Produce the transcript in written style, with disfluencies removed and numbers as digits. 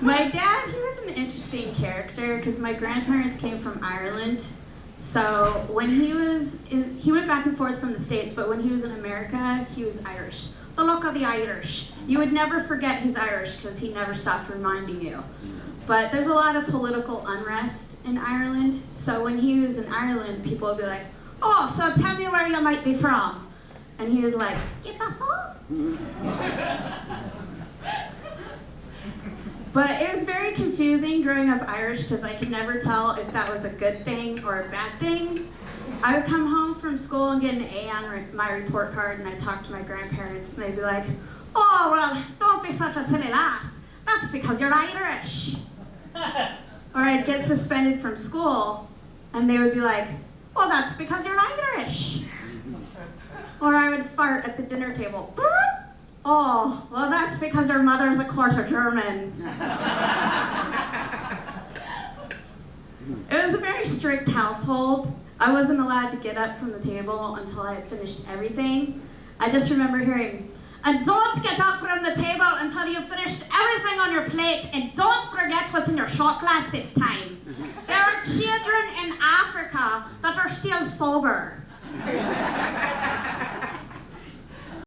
My dad, he was an interesting character because my grandparents came from Ireland. So when he went back and forth from the States, but when he was in America, he was Irish. The look of the Irish. You would never forget he's Irish because he never stopped reminding you. But there's a lot of political unrest in Ireland. So when he was in Ireland, people would be like, oh, so tell me where you might be from. And he was like, ¿Qué pasó? But it was very confusing growing up Irish because I could never tell if that was a good thing or a bad thing. I would come home from school and get an A on my report card, and I'd talk to my grandparents, and they'd be like, oh, well, don't be such a silly lass. That's because you're Irish. Or I'd get suspended from school, and they would be like, well, that's because you're Irish. Or I would fart at the dinner table. Oh, well, that's because your mother's a quarter German. It was a very strict household. I wasn't allowed to get up from the table until I had finished everything. I just remember hearing, and don't get up from the table until you've finished everything on your plate, and don't forget what's in your shot glass this time. There are children in Africa that are still sober.